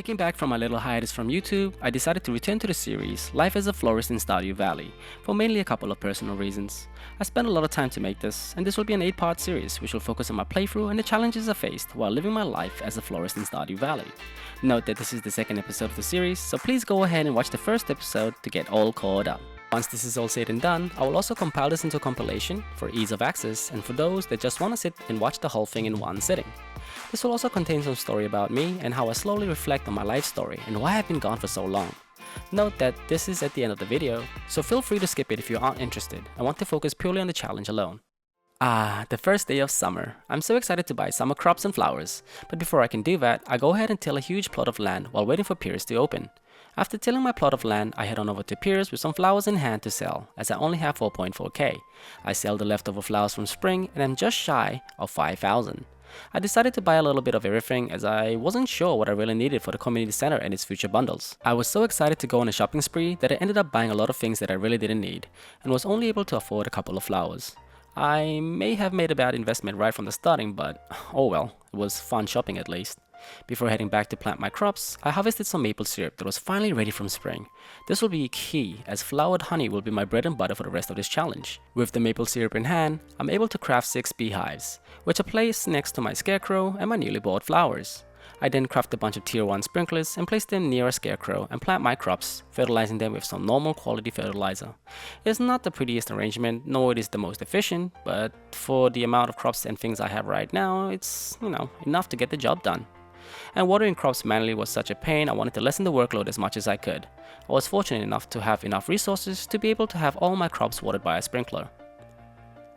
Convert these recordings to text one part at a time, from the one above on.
Kicking back from my little hiatus from YouTube, I decided to return to the series Life as a Florist in Stardew Valley, for mainly a couple of personal reasons. I spent a lot of time to make this, and this will be an 8-part series which will focus on my playthrough and the challenges I faced while living my life as a florist in Stardew Valley. Note that this is the second episode of the series, so please go ahead and watch the first episode to get all caught up. Once this is all said and done, I will also compile this into a compilation for ease of access and for those that just want to sit and watch the whole thing in one sitting. This will also contain some story about me and how I slowly reflect on my life story and why I've been gone for so long. Note that this is at the end of the video, so feel free to skip it if you aren't interested and want to focus purely on the challenge alone. The first day of summer. I'm so excited to buy summer crops and flowers, but before I can do that, I go ahead and till a huge plot of land while waiting for Piers to open. After tilling my plot of land, I head on over to Piers with some flowers in hand to sell, as I only have 4.4k. I sell the leftover flowers from spring and I'm just shy of 5,000. I decided to buy a little bit of everything as I wasn't sure what I really needed for the community center and its future bundles. I was so excited to go on a shopping spree that I ended up buying a lot of things that I really didn't need, and was only able to afford a couple of flowers. I may have made a bad investment right from the starting, but oh well, it was fun shopping at least. Before heading back to plant my crops, I harvested some maple syrup that was finally ready from spring. This will be key as flowered honey will be my bread and butter for the rest of this challenge. With the maple syrup in hand, I'm able to craft 6 beehives, which I place next to my scarecrow and my newly bought flowers. I then craft a bunch of tier 1 sprinklers and place them near a scarecrow and plant my crops, fertilizing them with some normal quality fertilizer. It's not the prettiest arrangement, nor it is the most efficient, but for the amount of crops and things I have right now, it's, enough to get the job done. And watering crops manually was such a pain, I wanted to lessen the workload as much as I could. I was fortunate enough to have enough resources to be able to have all my crops watered by a sprinkler.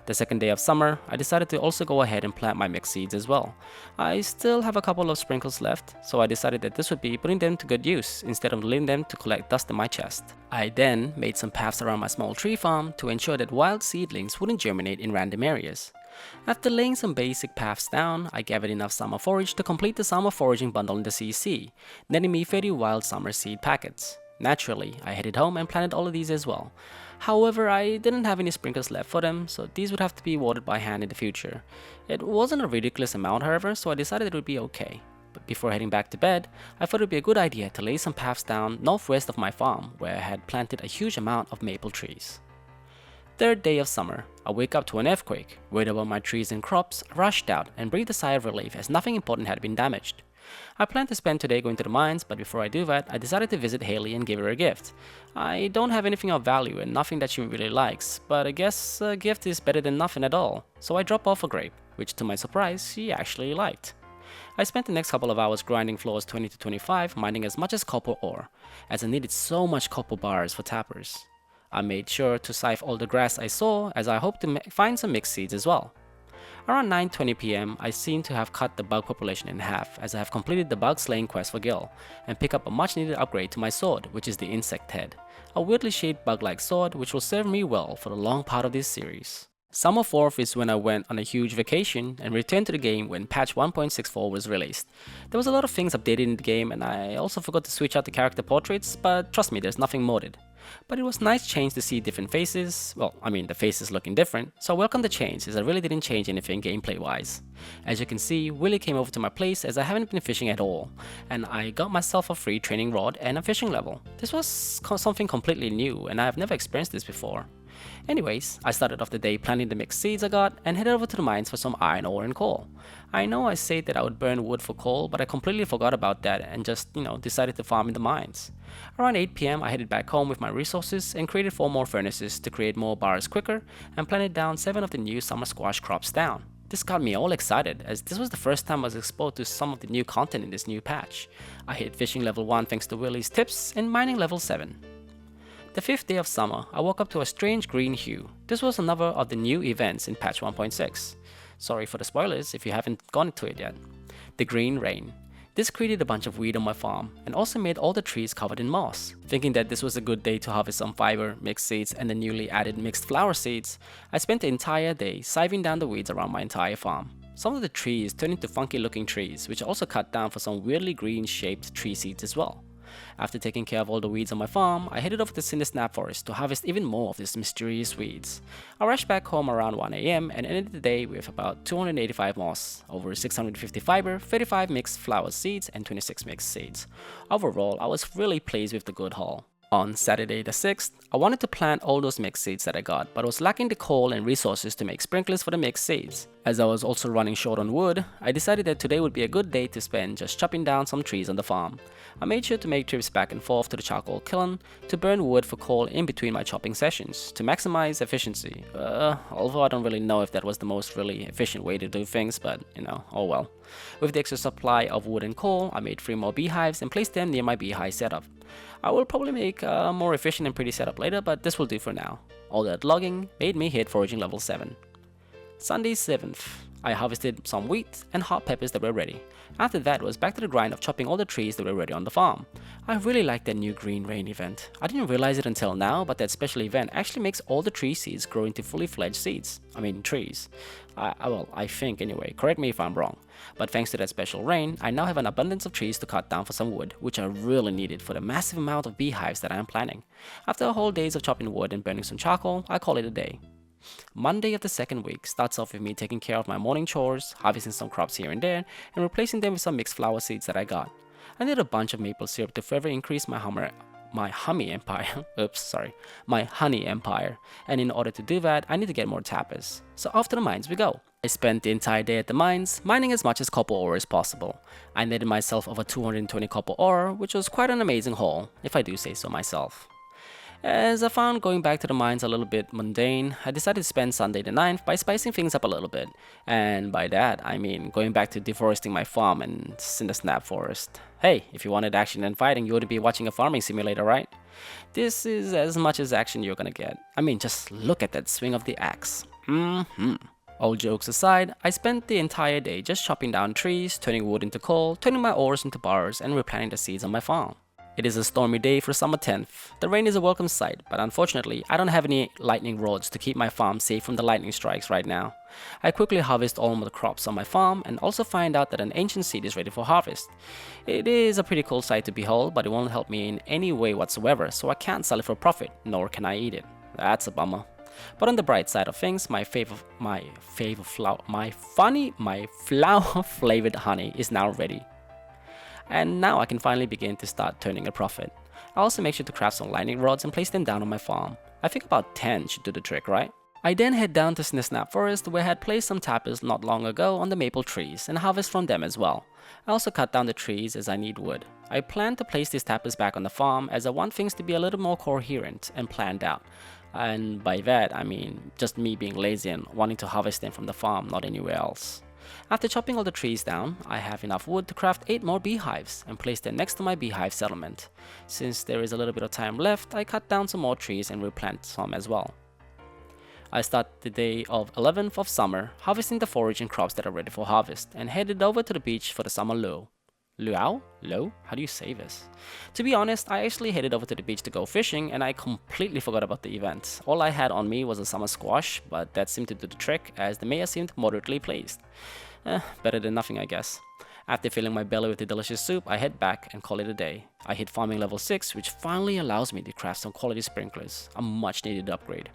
The second day of summer, I decided to also go ahead and plant my mixed seeds as well. I still have a couple of sprinkles left, so I decided that this would be putting them to good use instead of leaving them to collect dust in my chest. I then made some paths around my small tree farm to ensure that wild seedlings wouldn't germinate in random areas. After laying some basic paths down, I gathered enough summer forage to complete the summer foraging bundle in the CC, netting me 30 wild summer seed packets. Naturally, I headed home and planted all of these as well. However, I didn't have any sprinklers left for them, so these would have to be watered by hand in the future. It wasn't a ridiculous amount, however, so I decided it would be okay. But before heading back to bed, I thought it would be a good idea to lay some paths down northwest of my farm, where I had planted a huge amount of maple trees. Third day of summer, I wake up to an earthquake, worried about my trees and crops, rushed out and breathed a sigh of relief as nothing important had been damaged. I plan to spend today going to the mines, but before I do that, I decided to visit Haley and give her a gift. I don't have anything of value and nothing that she really likes, but I guess a gift is better than nothing at all, so I drop off a grape, which to my surprise, she actually liked. I spent the next couple of hours grinding floors 20 to 25, mining as much as copper ore, as I needed so much copper bars for tappers. I made sure to scythe all the grass I saw, as I hoped to find some mixed seeds as well. Around 9:20 PM, I seem to have cut the bug population in half, as I have completed the bug slaying quest for Gil, and pick up a much needed upgrade to my sword, which is the insect head, a weirdly shaped bug-like sword which will serve me well for the long part of this series. Summer 4th is when I went on a huge vacation and returned to the game when patch 1.64 was released. There was a lot of things updated in the game, and I also forgot to switch out the character portraits, but trust me, there's nothing modded. But it was nice change to see different faces, the faces looking different, so I welcome the change as I really didn't change anything gameplay wise. As you can see, Willie came over to my place as I haven't been fishing at all, and I got myself a free training rod and a fishing level. This was something completely new and I have never experienced this before. Anyways, I started off the day planting the mixed seeds I got and headed over to the mines for some iron ore and coal. I know I said that I would burn wood for coal, but I completely forgot about that and just, decided to farm in the mines. Around 8 PM, I headed back home with my resources and created 4 more furnaces to create more bars quicker and planted down 7 of the new summer squash crops down. This got me all excited as this was the first time I was exposed to some of the new content in this new patch. I hit fishing level 1 thanks to Willie's tips and mining level 7. The 5th day of summer, I woke up to a strange green hue. This was another of the new events in patch 1.6. Sorry for the spoilers if you haven't gone into it yet. The green rain. This created a bunch of weed on my farm and also made all the trees covered in moss. Thinking that this was a good day to harvest some fiber, mixed seeds and the newly added mixed flower seeds, I spent the entire day scything down the weeds around my entire farm. Some of the trees turned into funky looking trees, which I also cut down for some weirdly green shaped tree seeds as well. After taking care of all the weeds on my farm, I headed over to Snap Forest to harvest even more of these mysterious weeds. I rushed back home around 1 AM and ended the day with about 285 moss, over 650 fiber, 35 mixed flower seeds, and 26 mixed seeds. Overall, I was really pleased with the good haul. On Saturday the 6th, I wanted to plant all those mixed seeds that I got, but I was lacking the coal and resources to make sprinklers for the mixed seeds. As I was also running short on wood, I decided that today would be a good day to spend just chopping down some trees on the farm. I made sure to make trips back and forth to the charcoal kiln to burn wood for coal in between my chopping sessions to maximize efficiency. Although I don't really know if that was the most really efficient way to do things, but oh well. With the extra supply of wood and coal, I made 3 more beehives and placed them near my beehive setup. I will probably make a more efficient and pretty setup later, but this will do for now. All that logging made me hit foraging level 7. Sunday 7th, I harvested some wheat and hot peppers that were ready. After that, it was back to the grind of chopping all the trees that were ready on the farm. I really like that new green rain event. I didn't realize it until now, but that special event actually makes all the tree seeds grow into fully fledged seeds. Trees. I think anyway, correct me if I'm wrong. But thanks to that special rain, I now have an abundance of trees to cut down for some wood, which I really needed for the massive amount of beehives that I am planning. After a whole days of chopping wood and burning some charcoal, I call it a day. Monday of the second week starts off with me taking care of my morning chores, harvesting some crops here and there, and replacing them with some mixed flower seeds that I got. I need a bunch of maple syrup to further increase my honey empire, and in order to do that, I need to get more tappers. So off to the mines we go. I spent the entire day at the mines, mining as much as copper ore as possible. I netted myself over 220 copper ore, which was quite an amazing haul, if I do say so myself. As I found going back to the mines a little bit mundane, I decided to spend Sunday the 9th by spicing things up a little bit. And by that, I mean going back to deforesting my farm and in the Snap Forest. Hey, if you wanted action and fighting, you would be watching a farming simulator, right? This is as much as action you're gonna get. Just look at that swing of the axe. All jokes aside, I spent the entire day just chopping down trees, turning wood into coal, turning my ores into bars, and replanting the seeds on my farm. It is a stormy day for summer 10th. The rain is a welcome sight, but unfortunately, I don't have any lightning rods to keep my farm safe from the lightning strikes right now. I quickly harvest all of the crops on my farm and also find out that an ancient seed is ready for harvest. It is a pretty cool sight to behold, but it won't help me in any way whatsoever, so I can't sell it for profit, nor can I eat it. That's a bummer. But on the bright side of things, my flower flavored honey is now ready. And now I can finally begin to start turning a profit. I also make sure to craft some lightning rods and place them down on my farm. I think about 10 should do the trick, right? I then head down to Snap Forest where I had placed some tappers not long ago on the maple trees and harvest from them as well. I also cut down the trees as I need wood. I plan to place these tappers back on the farm as I want things to be a little more coherent and planned out. And by that I mean just me being lazy and wanting to harvest them from the farm, not anywhere else. After chopping all the trees down, I have enough wood to craft 8 more beehives and place them next to my beehive settlement. Since there is a little bit of time left, I cut down some more trees and replant some as well. I start the day of 11th of summer, harvesting the forage and crops that are ready for harvest, and headed over to the beach for the summer luau. Luau? Low? How do you say this? To be honest, I actually headed over to the beach to go fishing and I completely forgot about the event. All I had on me was a summer squash, but that seemed to do the trick as the mayor seemed moderately pleased. Better than nothing, I guess. After filling my belly with the delicious soup, I head back and call it a day. I hit farming level 6, which finally allows me to craft some quality sprinklers, a much needed upgrade.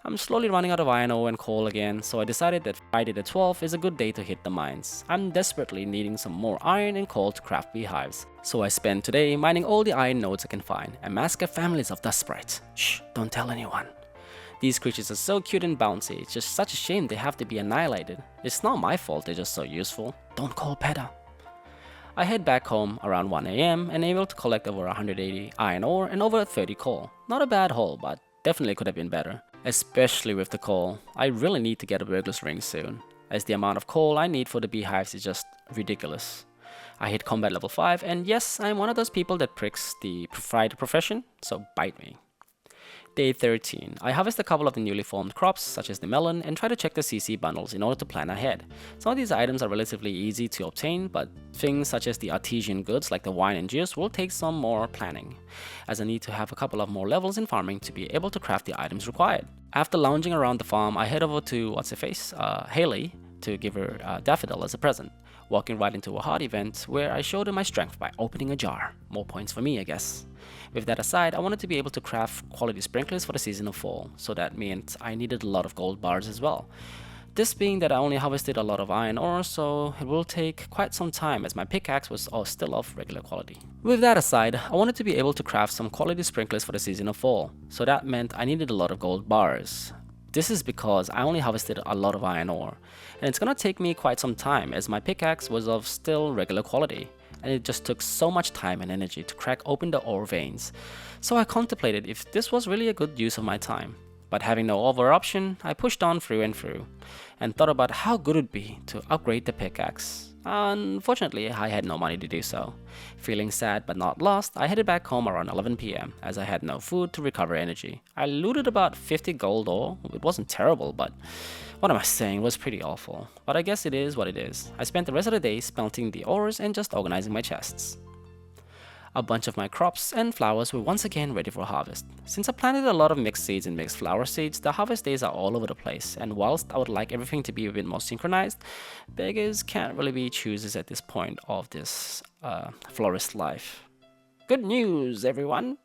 I'm slowly running out of iron ore and coal again, so I decided that Friday the 12th is a good day to hit the mines. I'm desperately needing some more iron and coal to craft beehives. So I spend today mining all the iron nodes I can find and massacre families of dust sprites. Shh, don't tell anyone. These creatures are so cute and bouncy, it's just such a shame they have to be annihilated. It's not my fault they're just so useful. Don't call PETA. I head back home around 1 AM and able to collect over 180 iron ore and over 30 coal. Not a bad haul, but definitely could have been better. Especially with the coal. I really need to get a burglar's ring soon, as the amount of coal I need for the beehives is just ridiculous. I hit combat level 5 and yes, I'm one of those people that pricks the fighter profession, so bite me. Day 13. I harvest a couple of the newly formed crops, such as the melon, and try to check the CC bundles in order to plan ahead. Some of these items are relatively easy to obtain, but things such as the artesian goods like the wine and juice will take some more planning, as I need to have a couple of more levels in farming to be able to craft the items required. After lounging around the farm, I head over to Haley to give her a daffodil as a present. walking right into a hard event where I showed him my strength by opening a jar. More points for me, I guess. With that aside, I wanted to be able to craft quality sprinklers for the season of fall, so that meant I needed a lot of gold bars as well. This being that I only harvested a lot of iron ore, so it will take quite some time as my pickaxe was still of regular quality. With that aside, I wanted to be able to craft some quality sprinklers for the season of fall, so that meant I needed a lot of gold bars. This is because I only harvested a lot of iron ore, and it's gonna take me quite some time as my pickaxe was of still regular quality, and it just took so much time and energy to crack open the ore veins. So I contemplated if this was really a good use of my time. But having no other option, I pushed on through and through, and thought about how good it would be to upgrade the pickaxe. Unfortunately, I had no money to do so. Feeling sad but not lost, I headed back home around 11 PM as I had no food to recover energy. I looted about 50 gold ore. It wasn't terrible, but what am I saying, it was pretty awful. But I guess it is what it is. I spent the rest of the day smelting the ores and just organizing my chests. A bunch of my crops and flowers were once again ready for harvest. Since I planted a lot of mixed seeds and mixed flower seeds, the harvest days are all over the place, and whilst I would like everything to be a bit more synchronized, beggars can't really be choosers at this point of this florist life. Good news, everyone!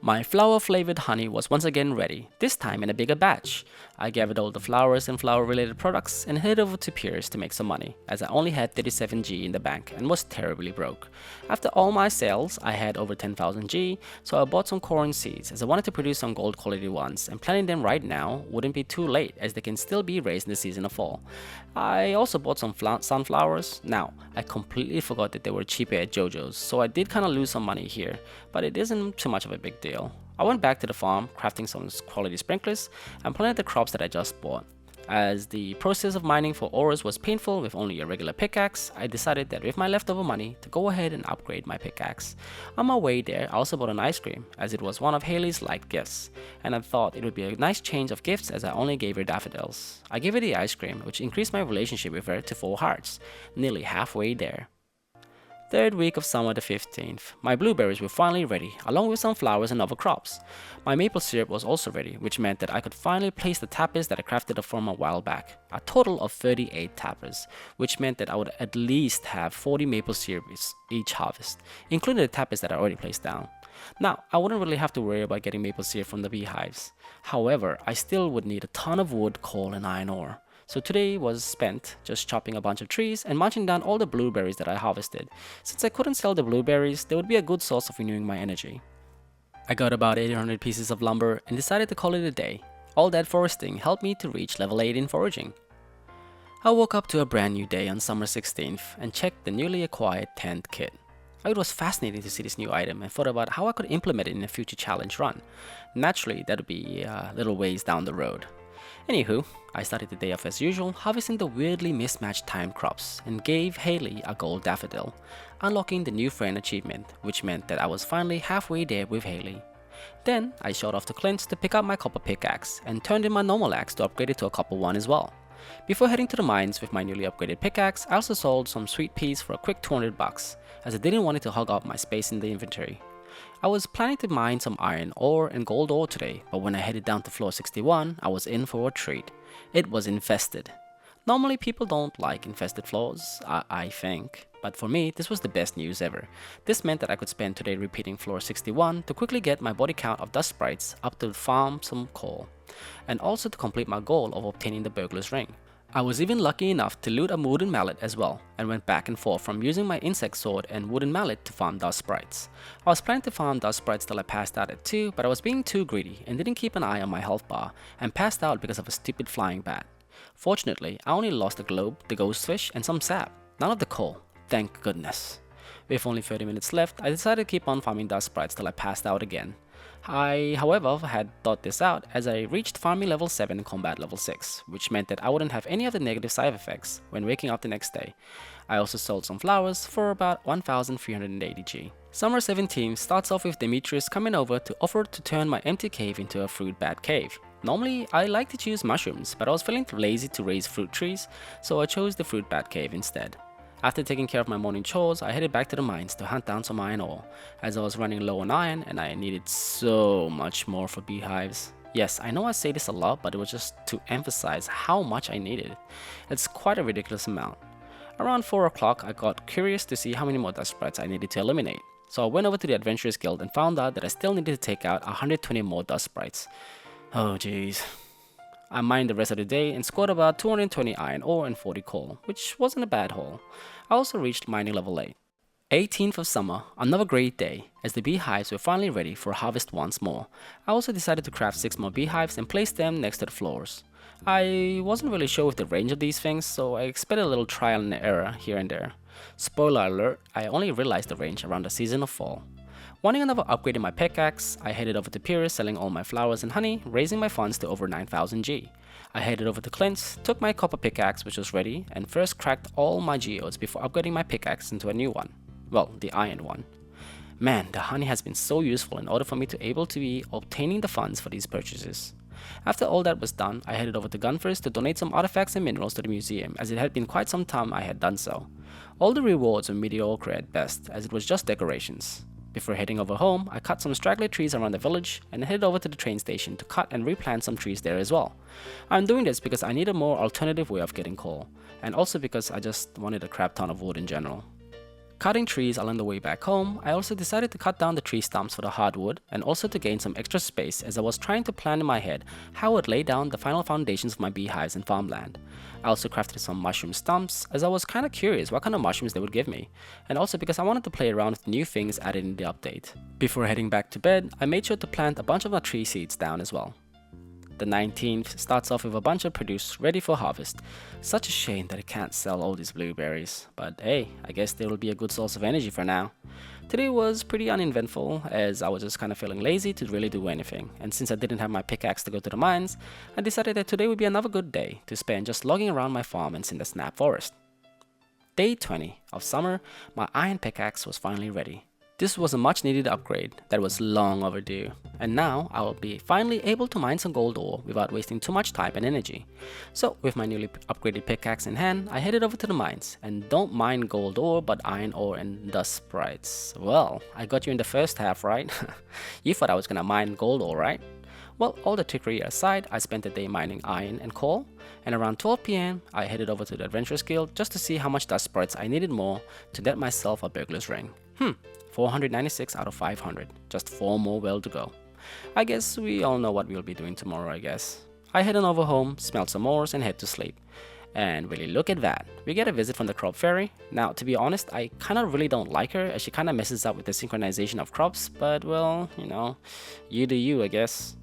My flower-flavored honey was once again ready, this time in a bigger batch. I gathered all the flowers and flower-related products and headed over to Pierce to make some money, as I only had 37 G in the bank and was terribly broke. After all my sales, I had over 10,000 G, so I bought some corn seeds as I wanted to produce some gold quality ones, and planting them right now wouldn't be too late as they can still be raised in the season of fall. I also bought some sunflowers. Now, I completely forgot that they were cheaper at JoJo's, so I did kinda lose some money here, but it isn't too much of a big deal. I went back to the farm, crafting some quality sprinklers, and planted the crops that I just bought. As the process of mining for ores was painful with only a regular pickaxe, I decided that with my leftover money to go ahead and upgrade my pickaxe. On my way there, I also bought an ice cream, as it was one of Haley's liked gifts, and I thought it would be a nice change of gifts as I only gave her daffodils. I gave her the ice cream, which increased my relationship with her to 4 hearts, nearly halfway there. Third week of summer the 15th, my blueberries were finally ready, along with some flowers and other crops. My maple syrup was also ready, which meant that I could finally place the tappers that I crafted from a while back. A total of 38 tappers, which meant that I would at least have 40 maple syrups each harvest, including the tappers that I already placed down. Now, I wouldn't really have to worry about getting maple syrup from the beehives. However, I still would need a ton of wood, coal, and iron ore. So today was spent just chopping a bunch of trees and munching down all the blueberries that I harvested. Since I couldn't sell the blueberries, they would be a good source of renewing my energy. I got about 800 pieces of lumber and decided to call it a day. All that foresting helped me to reach level 8 in foraging. I woke up to a brand new day on summer 16th and checked the newly acquired tent kit. It was fascinating to see this new item and thought about how I could implement it in a future challenge run. Naturally, that would be a little ways down the road. Anywho, I started the day off as usual, harvesting the weirdly mismatched timed crops and gave Haley a gold daffodil, unlocking the new friend achievement, which meant that I was finally halfway there with Haley. Then I shot off to Clint's to pick up my copper pickaxe and turned in my normal axe to upgrade it to a copper one as well. Before heading to the mines with my newly upgraded pickaxe, I also sold some sweet peas for a quick 200 bucks, as I didn't want it to hog up my space in the inventory. I was planning to mine some iron ore and gold ore today, but when I headed down to floor 61, I was in for a treat. It was infested. Normally people don't like infested floors, I think, but for me this was the best news ever. This meant that I could spend today repeating floor 61 to quickly get my body count of dust sprites up to farm some coal, and also to complete my goal of obtaining the burglar's ring. I was even lucky enough to loot a wooden mallet as well, and went back and forth from using my insect sword and wooden mallet to farm dust sprites. I was planning to farm dust sprites till I passed out at 2, but I was being too greedy and didn't keep an eye on my health bar, and passed out because of a stupid flying bat. Fortunately, I only lost the globe, the ghost fish, and some sap, none of the coal, thank goodness. With only 30 minutes left, I decided to keep on farming dust sprites till I passed out again. I, however, had thought this out as I reached farming level 7 and combat level 6, which meant that I wouldn't have any of the negative side effects when waking up the next day. I also sold some flowers for about 1,380 G. Summer 17 starts off with Demetrius coming over to offer to turn my empty cave into a fruit bat cave. Normally, I like to choose mushrooms, but I was feeling too lazy to raise fruit trees, so I chose the fruit bat cave instead. After taking care of my morning chores, I headed back to the mines to hunt down some iron ore, as I was running low on iron and I needed so much more for beehives. Yes, I know I say this a lot, but it was just to emphasize how much I needed. It's quite a ridiculous amount. Around 4 o'clock, I got curious to see how many more dust sprites I needed to eliminate. So I went over to the Adventurers Guild and found out that I still needed to take out 120 more dust sprites. Oh jeez. I mined the rest of the day and scored about 220 iron ore and 40 coal, which wasn't a bad haul. I also reached mining level 8. 18th of summer, another great day, as the beehives were finally ready for harvest once more. I also decided to craft 6 more beehives and place them next to the floors. I wasn't really sure with the range of these things, so I expected a little trial and error here and there. Spoiler alert, I only realized the range around the season of fall. Wanting another upgrade in my pickaxe, I headed over to Pyrrhus selling all my flowers and honey, raising my funds to over 9000 G. I headed over to Clint's, took my copper pickaxe which was ready, and first cracked all my geodes before upgrading my pickaxe into a new one. Well, the iron one. Man, the honey has been so useful in order for me to able to be obtaining the funds for these purchases. After all that was done, I headed over to Gunfirst to donate some artifacts and minerals to the museum, as it had been quite some time I had done so. All the rewards were mediocre at best, as it was just decorations. Before heading over home, I cut some straggly trees around the village and headed over to the train station to cut and replant some trees there as well. I'm doing this because I need a more alternative way of getting coal, and also because I just wanted a crap ton of wood in general. Cutting trees along the way back home, I also decided to cut down the tree stumps for the hardwood and also to gain some extra space, as I was trying to plan in my head how I would lay down the final foundations of my beehives and farmland. I also crafted some mushroom stumps, as I was kinda curious what kind of mushrooms they would give me, and also because I wanted to play around with new things added in the update. Before heading back to bed, I made sure to plant a bunch of my tree seeds down as well. The 19th starts off with a bunch of produce ready for harvest. Such a shame that I can't sell all these blueberries, but hey, I guess they will be a good source of energy for now. Today was pretty uneventful, as I was just kind of feeling lazy to really do anything, and since I didn't have my pickaxe to go to the mines, I decided that today would be another good day to spend just logging around my farm in the Snap Forest. Day 20 of summer, my iron pickaxe was finally ready. This was a much needed upgrade that was long overdue, and now I will be finally able to mine some gold ore without wasting too much time and energy. So with my newly upgraded pickaxe in hand, I headed over to the mines, and don't mine gold ore but iron ore and dust sprites. Well, I got you in the first half, right? You thought I was gonna mine gold ore, right? Well, all the trickery aside, I spent the day mining iron and coal, and around 12 PM, I headed over to the Adventurers Guild just to see how much dust sprites I needed more to get myself a burglar's ring. 496 out of 500, just 4 more well to go. I guess we all know what we'll be doing tomorrow, I guess. I head on over home, smell some ores, and head to sleep. And really, look at that, we get a visit from the crop fairy. Now, to be honest, I kinda really don't like her, as she kinda messes up with the synchronization of crops, but well, you know, you do you, I guess.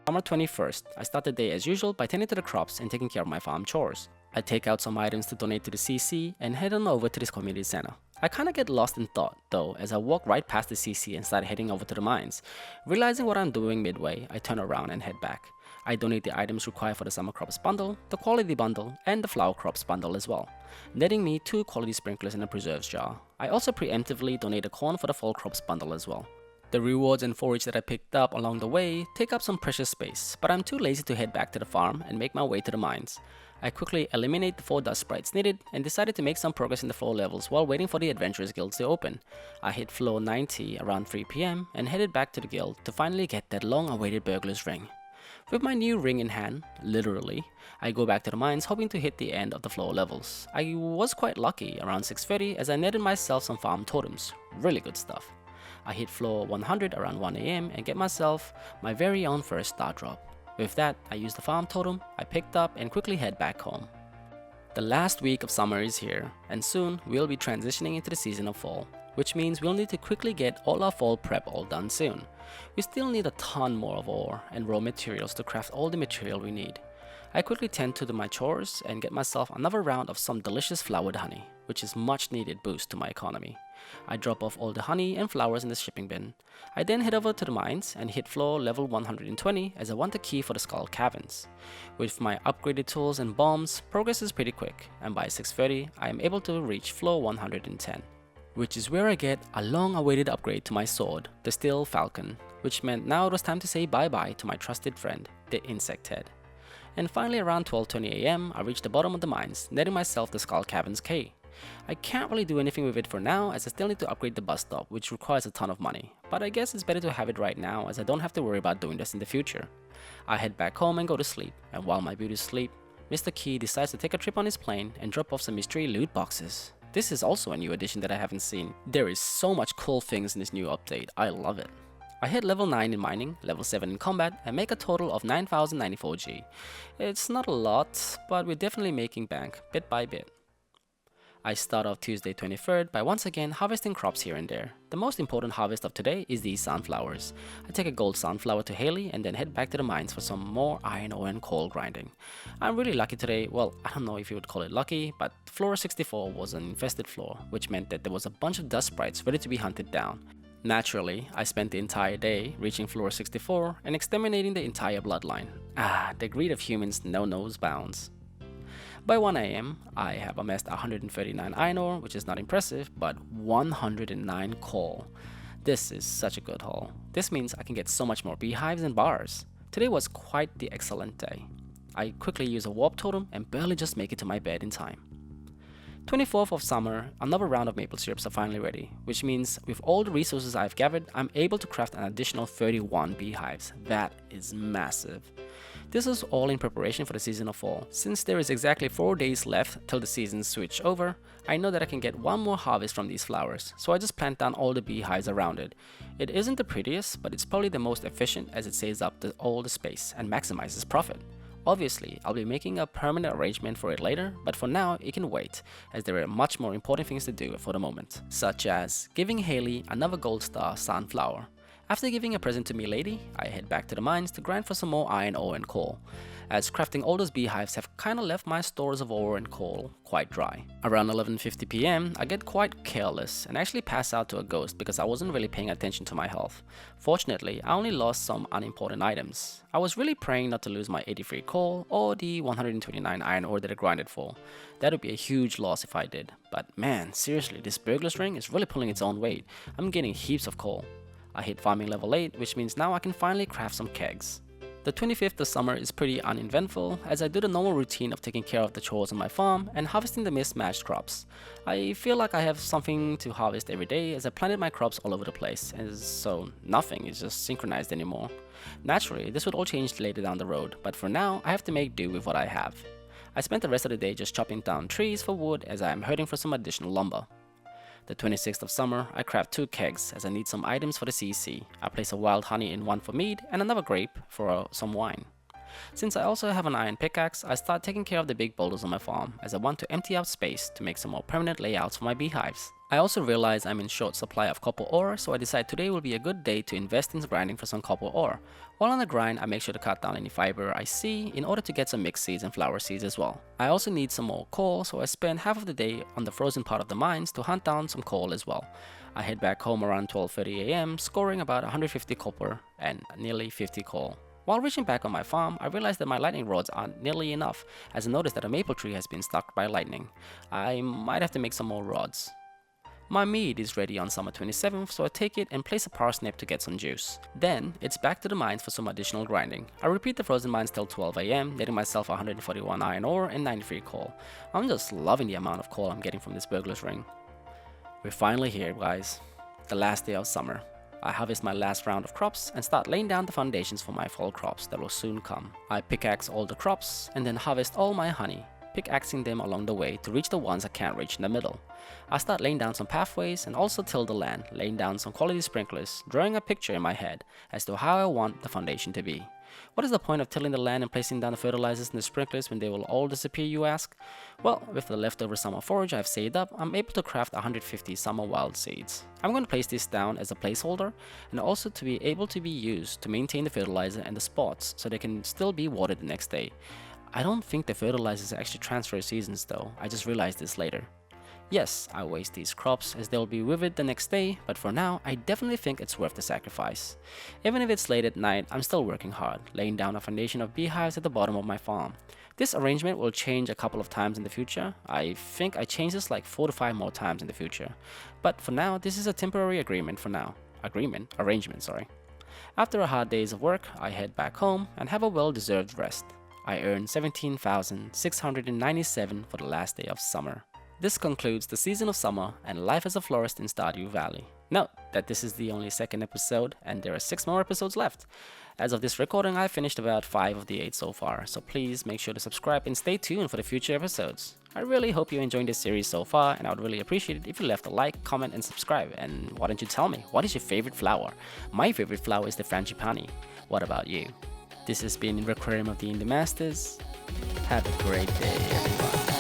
Summer 21st, I start the day as usual by tending to the crops and taking care of my farm chores. I take out some items to donate to the CC and head on over to this community center. I kinda get lost in thought though, as I walk right past the CC and start heading over to the mines. Realizing what I'm doing midway, I turn around and head back. I donate the items required for the summer crops bundle, the quality bundle, and the flower crops bundle as well, netting me 2 quality sprinklers and a preserves jar. I also preemptively donate the corn for the fall crops bundle as well. The rewards and forage that I picked up along the way take up some precious space, but I'm too lazy to head back to the farm and make my way to the mines. I quickly eliminate the 4 dust sprites needed and decided to make some progress in the floor levels while waiting for the Adventurers Guilds to open. I hit floor 90 around 3 PM and headed back to the guild to finally get that long-awaited burglar's ring. With my new ring in hand, literally, I go back to the mines hoping to hit the end of the floor levels. I was quite lucky around 6:30 as I netted myself some farm totems, really good stuff. I hit floor 100 around 1 AM and get myself my very own first star drop. With that, I use the farm totem I picked up and quickly head back home. The last week of summer is here, and soon we'll be transitioning into the season of fall, which means we'll need to quickly get all our fall prep all done soon. We still need a ton more of ore and raw materials to craft all the material we need. I quickly tend to do my chores and get myself another round of some delicious flowered honey, which is much needed boost to my economy. I drop off all the honey and flowers in the shipping bin. I then head over to the mines and hit floor level 120 as I want the key for the skull caverns. With my upgraded tools and bombs, progress is pretty quick, and by 6:30 I am able to reach floor 110. Which is where I get a long-awaited upgrade to my sword, the Steel Falcon, which meant now it was time to say bye-bye to my trusted friend, the Insect Head. And finally around 12:20 AM, I reached the bottom of the mines, netting myself the Skull Caverns key. I can't really do anything with it for now, as I still need to upgrade the bus stop, which requires a ton of money, but I guess it's better to have it right now, as I don't have to worry about doing this in the future. I head back home and go to sleep, and while my beauties sleep, Mr. Key decides to take a trip on his plane and drop off some mystery loot boxes. This is also a new addition that I haven't seen. There is so much cool things in this new update, I love it. I hit level 9 in mining, level 7 in combat, and make a total of 9094 G. It's not a lot, but we're definitely making bank, bit by bit. I start off Tuesday 23rd by once again harvesting crops here and there. The most important harvest of today is these sunflowers. I take a gold sunflower to Haley and then head back to the mines for some more iron ore and coal grinding. I'm really lucky today. Well, I don't know if you would call it lucky, but floor 64 was an infested floor, which meant that there was a bunch of dust sprites ready to be hunted down. Naturally, I spent the entire day reaching floor 64 and exterminating the entire bloodline. The greed of humans knows bounds. By 1 AM, I have amassed 139 iron ore, which is not impressive, but 109 coal. This is such a good haul. This means I can get so much more beehives and bars. Today was quite the excellent day. I quickly use a warp totem and barely just make it to my bed in time. 24th of summer, another round of maple syrups are finally ready, which means with all the resources I've gathered, I'm able to craft an additional 31 beehives. That is massive. This is all in preparation for the season of fall. Since there is exactly 4 days left till the seasons switch over, I know that I can get one more harvest from these flowers, so I just plant down all the beehives around it. It isn't the prettiest, but it's probably the most efficient as it saves up all the space and maximizes profit. Obviously, I'll be making a permanent arrangement for it later, but for now it can wait, as there are much more important things to do for the moment, such as giving Haley another gold star sunflower. After giving a present to me lady, I head back to the mines to grind for some more iron ore and coal, as crafting all those beehives have kinda left my stores of ore and coal quite dry. Around 11:50 PM, I get quite careless and actually pass out to a ghost because I wasn't really paying attention to my health. Fortunately, I only lost some unimportant items. I was really praying not to lose my 83 coal or the 129 iron ore that I grinded for. That would be a huge loss if I did, but man, seriously, this burglar's ring is really pulling its own weight. I'm getting heaps of coal. I hit farming level 8, which means now I can finally craft some kegs. The 25th of summer is pretty uneventful, as I do the normal routine of taking care of the chores on my farm and harvesting the mismatched crops. I feel like I have something to harvest every day as I planted my crops all over the place, and so nothing is just synchronized anymore. Naturally, this would all change later down the road, but for now I have to make do with what I have. I spent the rest of the day just chopping down trees for wood as I am hurting for some additional lumber. The 26th of summer, I craft 2 kegs as I need some items for the CC. I place a wild honey in one for mead and another grape for some wine. Since I also have an iron pickaxe, I start taking care of the big boulders on my farm as I want to empty out space to make some more permanent layouts for my beehives. I also realize I'm in short supply of copper ore, so I decide today will be a good day to invest in grinding for some copper ore. While on the grind, I make sure to cut down any fiber I see in order to get some mixed seeds and flower seeds as well. I also need some more coal, so I spend half of the day on the frozen part of the mines to hunt down some coal as well. I head back home around 12:30 AM, scoring about 150 copper and nearly 50 coal. While reaching back on my farm, I realized that my lightning rods aren't nearly enough, as I noticed that a maple tree has been struck by lightning. I might have to make some more rods. My mead is ready on summer 27th, so I take it and place a parsnip to get some juice. Then, it's back to the mines for some additional grinding. I repeat the frozen mines till 12 AM, netting myself 141 iron ore and 93 coal. I'm just loving the amount of coal I'm getting from this burglar's ring. We're finally here, guys. The last day of summer. I harvest my last round of crops and start laying down the foundations for my fall crops that will soon come. I pickaxe all the crops and then harvest all my honey, pickaxing them along the way to reach the ones I can't reach in the middle. I start laying down some pathways and also till the land, laying down some quality sprinklers, drawing a picture in my head as to how I want the foundation to be. What is the point of tilling the land and placing down the fertilizers and the sprinklers when they will all disappear, you ask? Well, with the leftover summer forage I've saved up, I'm able to craft 150 summer wild seeds. I'm going to place this down as a placeholder and also to be able to be used to maintain the fertilizer and the spots so they can still be watered the next day. I don't think the fertilizers actually transfer seasons though, I just realized this later. Yes, I waste these crops as they'll be withered the next day, but for now, I definitely think it's worth the sacrifice. Even if it's late at night, I'm still working hard, laying down a foundation of beehives at the bottom of my farm. This arrangement will change a couple of times in the future. I think I change this like 4 to 5 more times in the future. But for now, this is a temporary arrangement for now. Arrangement, sorry. After a hard days of work, I head back home and have a well-deserved rest. I earned 17,697 for the last day of summer. This concludes the season of summer and life as a florist in Stardew Valley. Note that this is the only second episode and there are 6 more episodes left. As of this recording, I've finished about 5 of the 8 so far, so please make sure to subscribe and stay tuned for the future episodes. I really hope you're enjoying this series so far, and I would really appreciate it if you left a like, comment, and subscribe. And why don't you tell me, what is your favorite flower? My favorite flower is the frangipani. What about you? This has been Requiem of the Indiemasters. Have a great day, everyone.